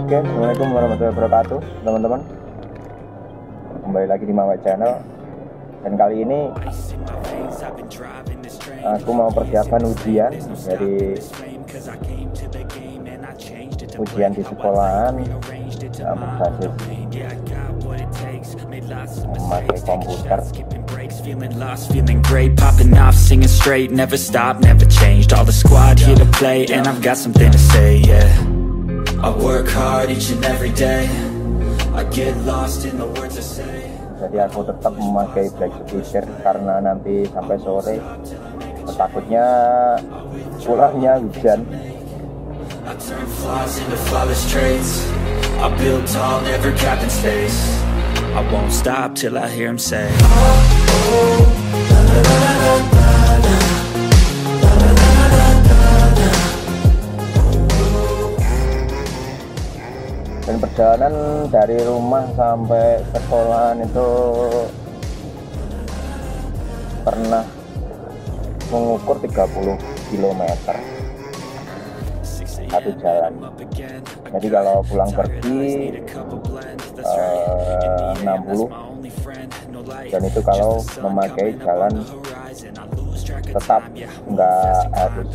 Oke, assalamualaikum warahmatullahi wabarakatuh, teman-teman. Kembali lagi di Mawek Channel. Dan kali ini aku mau persiapan ujian. Jadi ujian di sekolahan berbasis memakai komputer. Feeling lost, feeling great, popping off, singing straight, never stop, never changed. All the squad here to play, and I've got something to say, yeah. I work hard each and every day. I get lost in the words I say. Jadi aku tetap memakai black speaker karena nanti sampai sore takutnya pulangnya hujan. I turn flaws into flawless traits. I build tall, never capped in space. I won't stop till I hear him say, Dan perjalanan dari rumah sampai sekolahan itu pernah mengukur 30 km satu jalan. Jadi kalau pulang pergi 60, dan itu kalau memakai jalan tetap nggak harus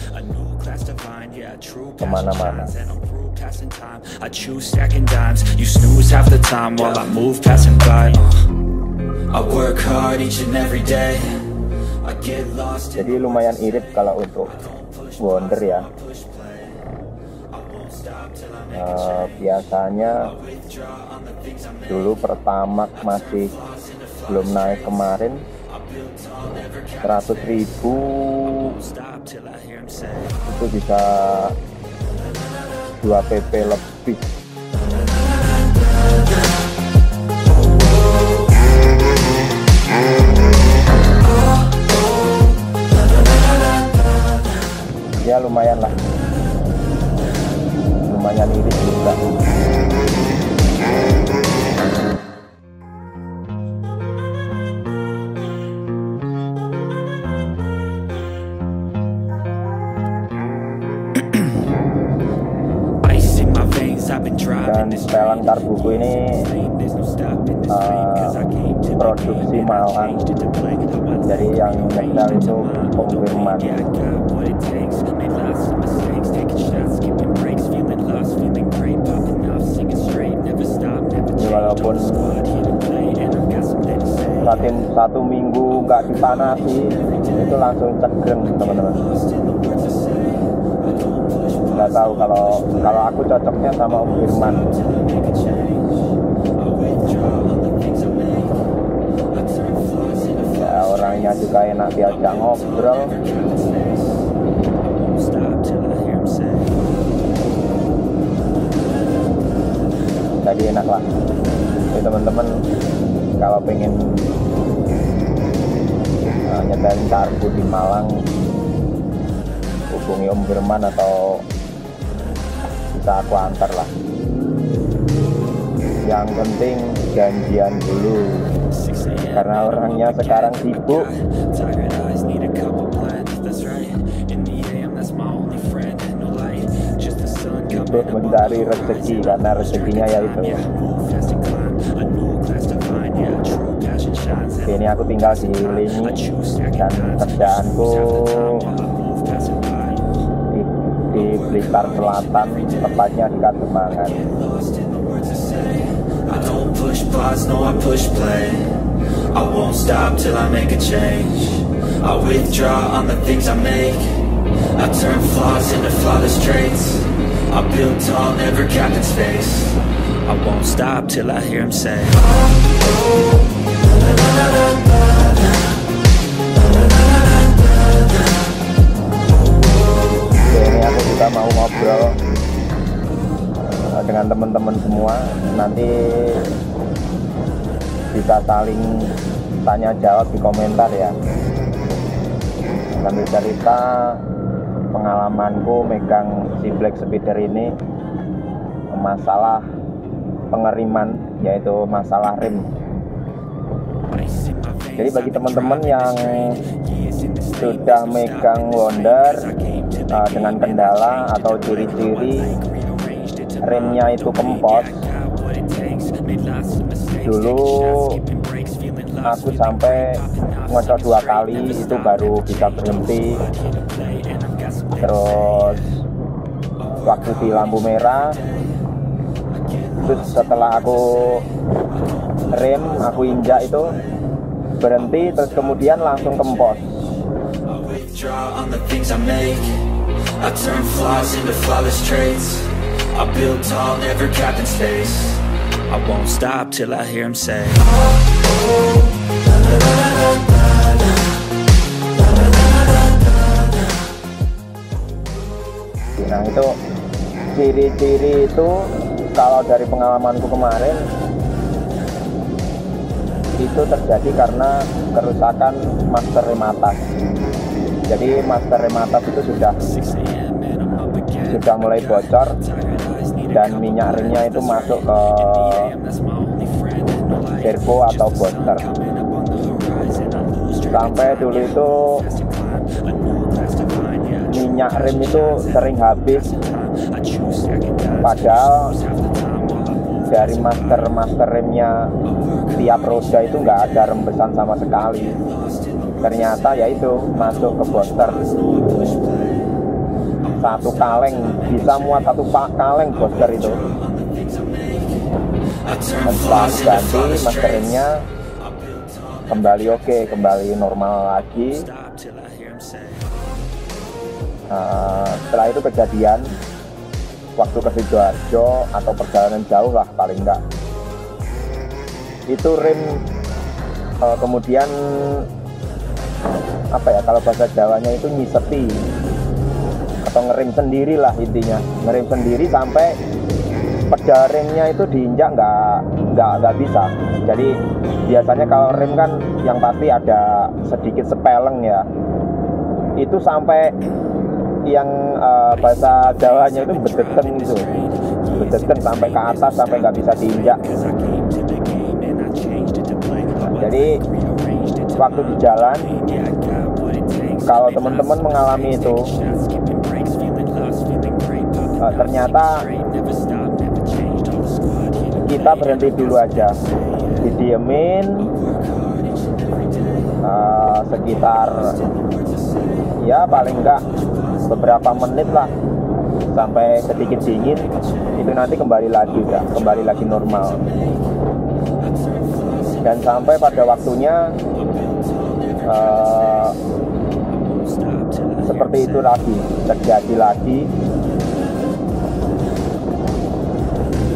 kemana-mana. I choose stacking dimes. You snooze half the time while I move passing by. I work hard each and every day. I get lost. Jadi lumayan irit kalau untuk Wonder ya. Biasanya dulu Pertamax masih belum naik kemarin 100.000 itu bisa 2 pp lebih. Ya lumayan lah, lumayan irit juga. Dan setelan karbuku ini produksi Malang, jadi yang nyetel itu pengiriman. Walaupun satu minggu nggak dipanasi itu langsung cegreng, teman-teman. Nggak tahu kalau aku cocoknya sama Om Firman. Ya, orangnya juga enak diajak ngobrol. Jadi enak lah. Jadi teman-teman kalau pengen nyetelin karbu di Malang, hubungi Om Firman atau bisa aku antar lah. Yang penting janjian dulu karena orangnya sekarang sibuk untuk mencari rezeki, karena rezekinya yaitu. Ini aku tinggal di Linyi dan kerjaanku di Blitar Selatan, tepatnya di Kademangan. I don't push pause, no I push play. I won't stop till I make a change. I withdraw on the things I make. I turn flaws into flawless traits. I build tall, never capped in space. I won't stop till I hear him say, Ini aku juga mau ngobrol dengan teman-teman semua, nanti bisa saling tanya jawab di komentar ya, sambil cerita pengalamanku megang si black speeder ini, masalah pengeriman, yaitu masalah rem. Jadi bagi teman-teman yang sudah megang Wonder dengan kendala atau ciri-ciri remnya itu kempos, dulu aku sampai ngocok 2 kali itu baru bisa berhenti. Terus waktu di lampu merah, terus setelah aku rem, aku injak itu berhenti, terus kemudian langsung kempos. I turn flaws into flawless traits. I build tall, never capped in space. I won't stop till I hear him say, Nah itu ciri-ciri itu kalau dari pengalamanku kemarin itu terjadi karena kerusakan master rem atas. Jadi master rem atas itu sudah mulai bocor dan minyak remnya itu masuk ke servo atau booster. Sampai dulu itu minyak rem itu sering habis, padahal dari master remnya tiap roda itu nggak ada rembesan sama sekali. Ternyata ya itu masuk ke booster. 1 kaleng bisa muat 1 kaleng booster itu. Setelah ganti master remnya kembali oke, kembali normal lagi. Setelah itu kejadian waktu ke Sidoarjo atau perjalanan jauh lah paling enggak, itu rem kemudian apa ya, kalau bahasa Jawanya itu nyiseti atau ngerem sendiri lah intinya, ngerem sendiri sampai pedal remnya itu diinjak nggak bisa. Jadi biasanya kalau rem kan yang pasti ada sedikit sepeleng ya, itu sampai yang bahasa Jawanya itu bedeten gitu, bedeten sampai ke atas, sampai nggak bisa diinjak. Nah, jadi waktu di jalan, kalau teman-teman mengalami itu, ternyata kita berhenti dulu aja, didiemin sekitar ya paling enggak beberapa menit lah, sampai sedikit dingin, itu nanti kembali lagi normal. Dan sampai pada waktunya seperti itu lagi, terjadi lagi,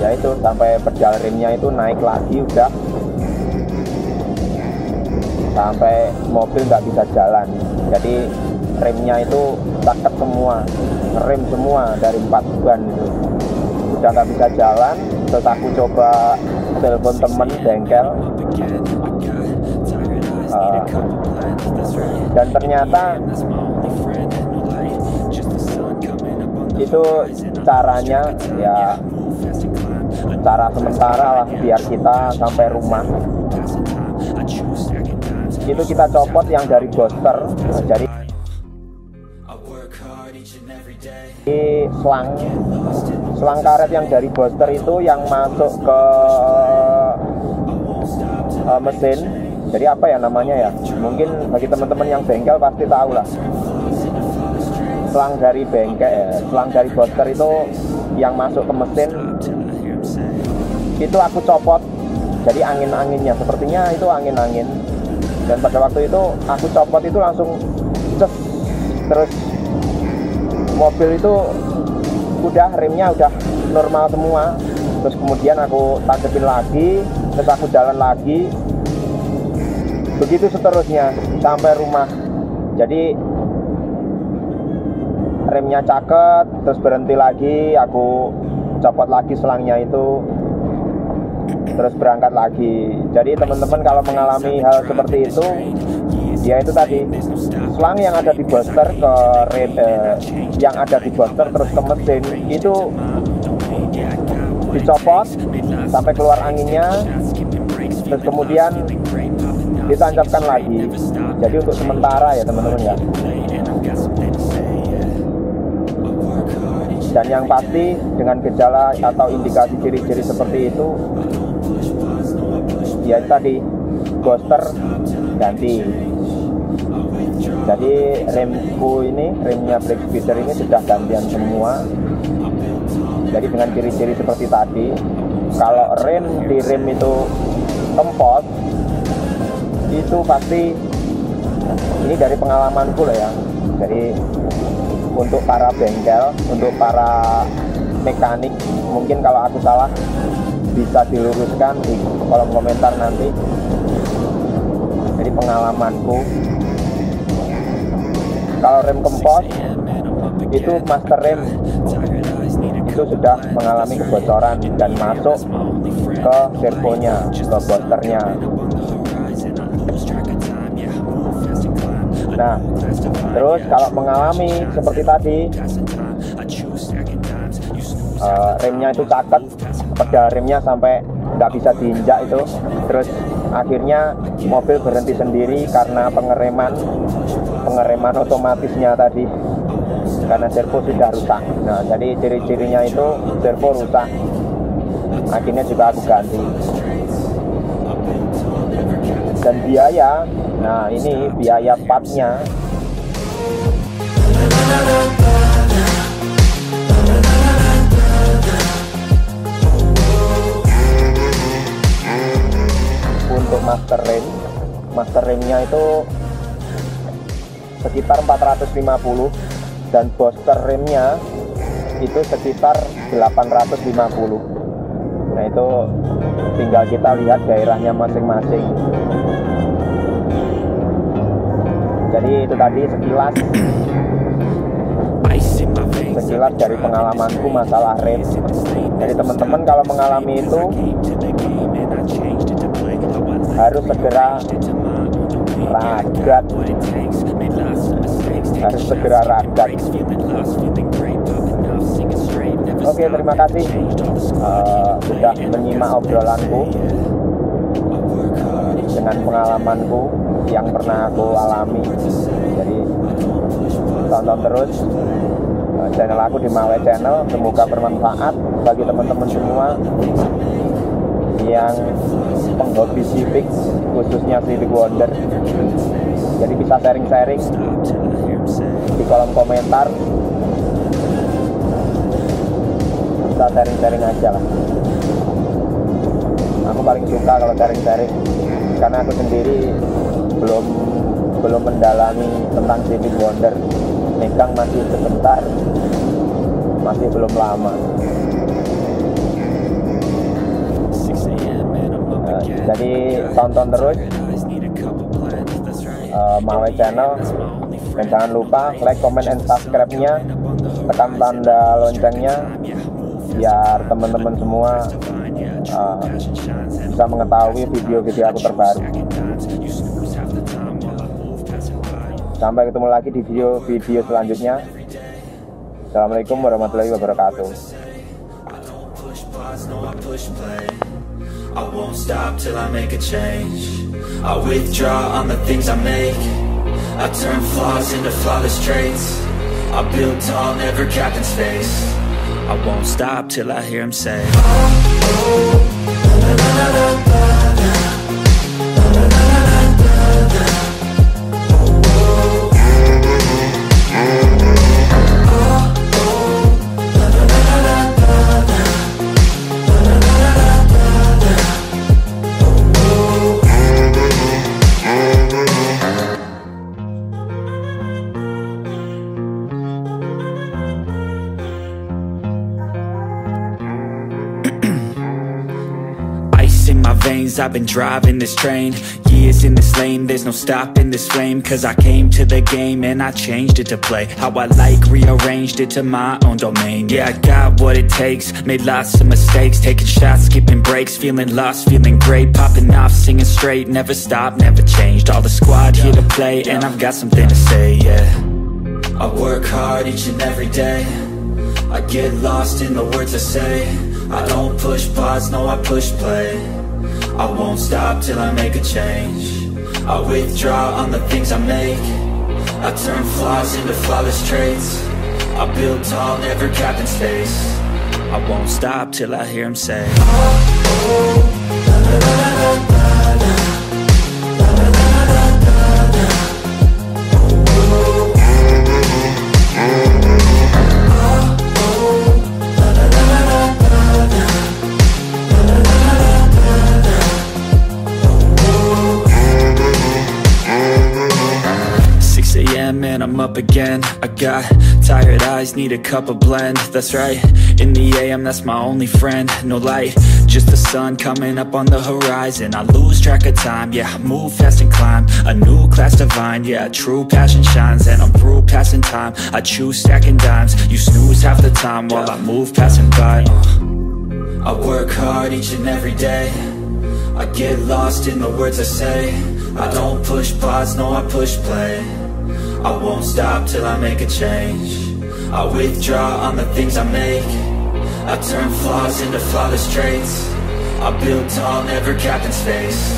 yaitu sampai pedal remnya itu naik lagi, udah sampai mobil nggak bisa jalan. Jadi remnya itu taket semua, rem semua dari 4 ban itu udah nggak bisa jalan. Terus aku coba telepon temen bengkel, dan ternyata itu caranya ya cara sementara lah, biar kita sampai rumah itu kita copot yang dari booster. Jadi selang karet yang dari booster itu yang masuk ke mesin. Jadi apa ya namanya ya, mungkin bagi teman-teman yang bengkel pasti tahu lah. Selang dari bengkel, selang dari booster itu yang masuk ke mesin itu aku copot. Jadi angin-anginnya, sepertinya itu angin-angin. Dan pada waktu itu aku copot itu langsung ces, terus mobil itu udah, remnya udah normal semua. Terus kemudian aku tangkepin lagi, terus aku jalan lagi, begitu seterusnya sampai rumah. Jadi remnya caket, terus berhenti lagi, aku copot lagi selangnya itu, terus berangkat lagi. Jadi teman-teman kalau mengalami hal seperti itu, ya itu tadi, selang yang ada di booster ke rem, yang ada di booster terus ke mesin itu dicopot sampai keluar anginnya, terus kemudian ditancapkan lagi. Jadi untuk sementara ya teman-teman ya. Dan yang pasti dengan gejala atau indikasi ciri-ciri seperti itu, ya tadi booster ganti. Jadi remku ini, remnya brake speeder ini sudah gantian semua. Jadi dengan ciri-ciri seperti tadi, kalau di rem itu kempos, itu pasti, ini dari pengalamanku lah ya. Jadi untuk para bengkel, untuk para mekanik, mungkin kalau aku salah bisa diluruskan di kolom komentar nanti. Jadi pengalamanku, kalau rem kempos itu master rem itu sudah mengalami kebocoran dan masuk ke servonya, ke boosternya. Nah, terus kalau mengalami seperti tadi, remnya itu caket, pedal remnya sampai nggak bisa diinjak itu, terus akhirnya mobil berhenti sendiri karena pengereman otomatisnya tadi, karena servo sudah rusak. Nah, jadi ciri-cirinya itu servo rusak, akhirnya juga aku ganti. Dan biaya, nah ini biaya partnya. Untuk master remnya itu sekitar 450, dan booster remnya itu sekitar 850. Nah, itu tinggal kita lihat daerahnya masing-masing. Jadi itu tadi sekilas dari pengalamanku masalah rem. Jadi teman-teman kalau mengalami itu harus segera ragat. Oke, terima kasih sudah menyimak obrolanku dengan pengalamanku yang pernah aku alami. Jadi tonton terus channel aku di Mawe Channel. Semoga bermanfaat bagi teman-teman semua yang penghobi Civic, khususnya Civic Wonder. Jadi bisa sharing-sharing di kolom komentar, bisa sharing-sharing aja lah. Aku paling suka kalau sharing-sharing, karena aku sendiri belum mendalami tentang Civic Wonder. Megang masih sebentar, masih belum lama. Jadi tonton terus Mawe Channel, dan jangan lupa like, comment, and subscribe-nya, tekan tanda loncengnya biar teman-teman semua bisa mengetahui video-video aku terbaru. Sampai ketemu lagi di video selanjutnya. Assalamualaikum warahmatullahi wabarakatuh. I won't stop till I make a change. I withdraw on the things I make. I turn flaws into flawless traits. I build tall, never capped in space. I won't stop till I hear him say, oh, oh, la, la, la, la, la, la. I've been driving this train, years in this lane, there's no stopping this flame. Cause I came to the game and I changed it to play how I like, rearranged it to my own domain. Yeah, I got what it takes, made lots of mistakes, taking shots, skipping breaks, feeling lost, feeling great, popping off, singing straight, never stopped, never changed. All the squad here to play, and I've got something to say, yeah. I work hard each and every day, I get lost in the words I say. I don't push pause, no I push play. I won't stop till I make a change. I withdraw on the things I make. I turn flaws into flawless traits. I build tall, never capped in space. I won't stop till I hear him say, 6 a.m. and I'm up again. I got tired eyes, need a cup of blend. That's right, in the AM, that's my only friend. No light, just the sun coming up on the horizon. I lose track of time, yeah, I move fast and climb a new class divine, yeah, true passion shines. And I'm through passing time, I choose stacking dimes. You snooze half the time while I move passing by. I work hard each and every day. I get lost in the words I say. I don't push pause, no, I push play. I won't stop till I make a change. I withdraw on the things I make. I turn flaws into flawless traits. I build tall, never capped in space.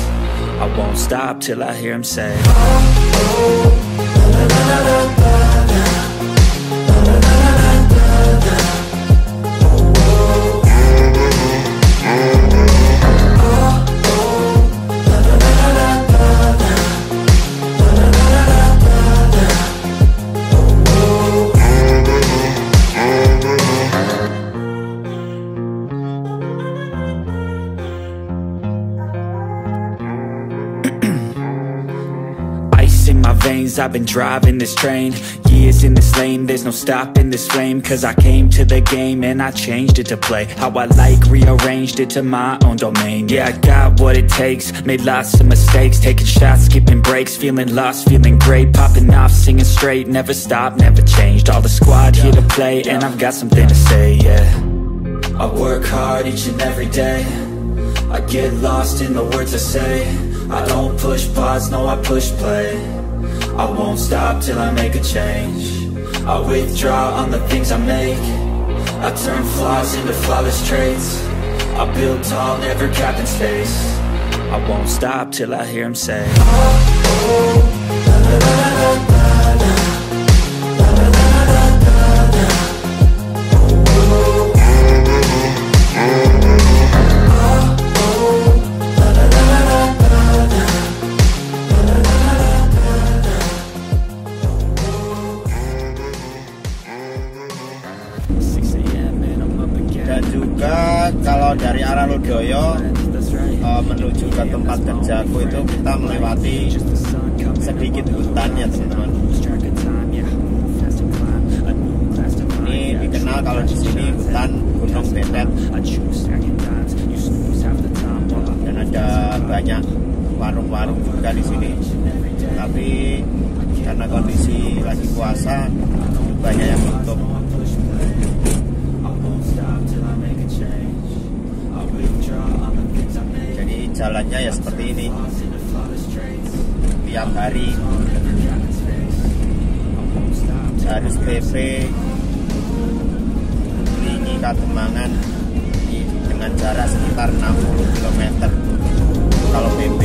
I won't stop till I hear him say, in my veins, I've been driving this train. Years in this lane, there's no stopping this flame. Cause I came to the game and I changed it to play how I like, rearranged it to my own domain. Yeah, I got what it takes, made lots of mistakes, taking shots, skipping breaks, feeling lost, feeling great, popping off, singing straight, never stopped, never changed. All the squad here to play and I've got something to say, yeah. I work hard each and every day. I get lost in the words I say. I don't push pause, no, I push play. I won't stop till I make a change. I withdraw on the things I make. I turn flaws into flawless traits. I build tall, never capped in space. I won't stop till I hear him say, Dan juga kalau dari arah Lodaya menuju ke tempat kerjaku itu kita melewati sedikit hutan ya teman-teman. Ini dikenal kalau di sini hutan Gunung Betet. Dan ada banyak warung-warung juga di sini. Tapi karena kondisi lagi puasa banyak yang tutup. Jadi jalannya ya seperti ini tiap hari. Harus PP Linyi Kademangan dengan jarak sekitar 60 km kalau PP.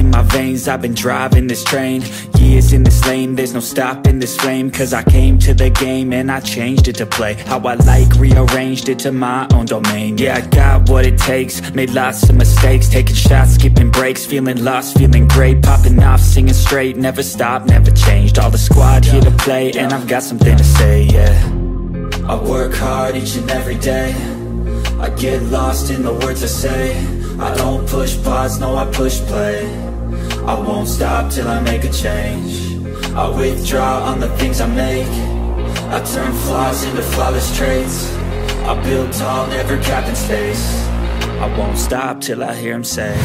In my veins, I've been driving this train. Years in this lane, there's no stopping this flame. Cause I came to the game and I changed it to play how I like, rearranged it to my own domain. Yeah, I got what it takes, made lots of mistakes, taking shots, skipping breaks, feeling lost, feeling great, popping off, singing straight, never stopped, never changed. All the squad here to play and I've got something to say, yeah. I work hard each and every day. I get lost in the words I say. I don't push pause, no, I push play. I won't stop till I make a change. I withdraw on the things I make. I turn flaws into flawless traits. I build tall, never capped in space. I won't stop till I hear him say,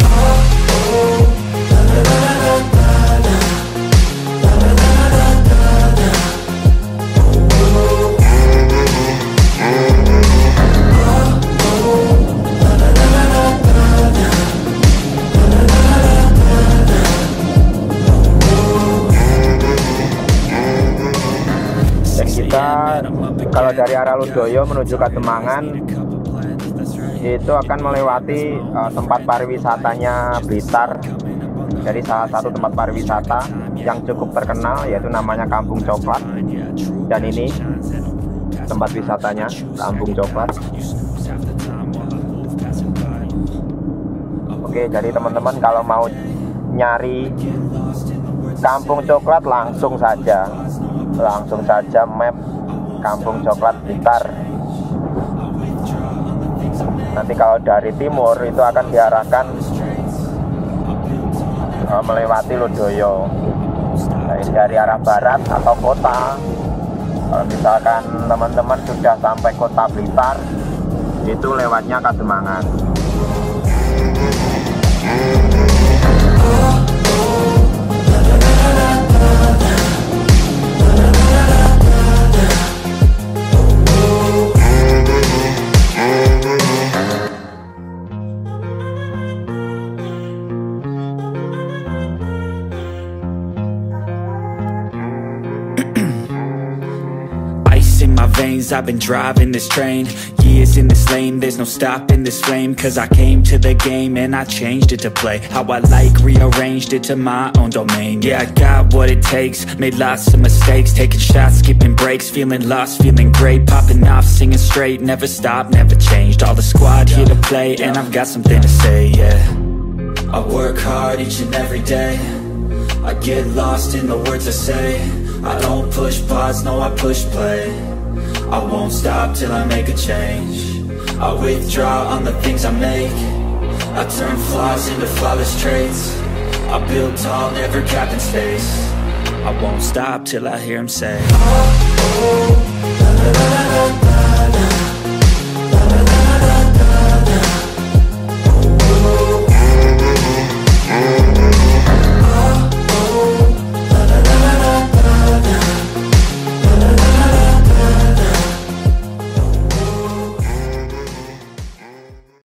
kalau dari arah Ludoyo menuju Kademangan itu akan melewati tempat pariwisatanya Blitar. Jadi salah satu tempat pariwisata yang cukup terkenal yaitu namanya Kampung Coklat. Dan ini tempat wisatanya Kampung Coklat. Oke, jadi teman-teman kalau mau nyari Kampung Coklat langsung saja map Kampung Coklat Blitar. Nanti kalau dari timur itu akan diarahkan melewati Ludoyo. Dari arah barat atau kota, kalau misalkan teman-teman sudah sampai kota Blitar, itu lewatnya Kademangan. In my veins, I've been driving this train. Years in this lane, there's no stopping this flame. Cause I came to the game and I changed it to play how I like, rearranged it to my own domain. Yeah, I got what it takes, made lots of mistakes, taking shots, skipping breaks, feeling lost, feeling great, popping off, singing straight, never stopped, never changed. All the squad here to play and I've got something to say, yeah. I work hard each and every day, I get lost in the words I say. I don't push pause, no I push play. I won't stop till I make a change. I withdraw on the things I make. I turn flaws into flawless traits. I build tall, never capped in space. I won't stop till I hear him say, oh, oh, la, la, la, la, la.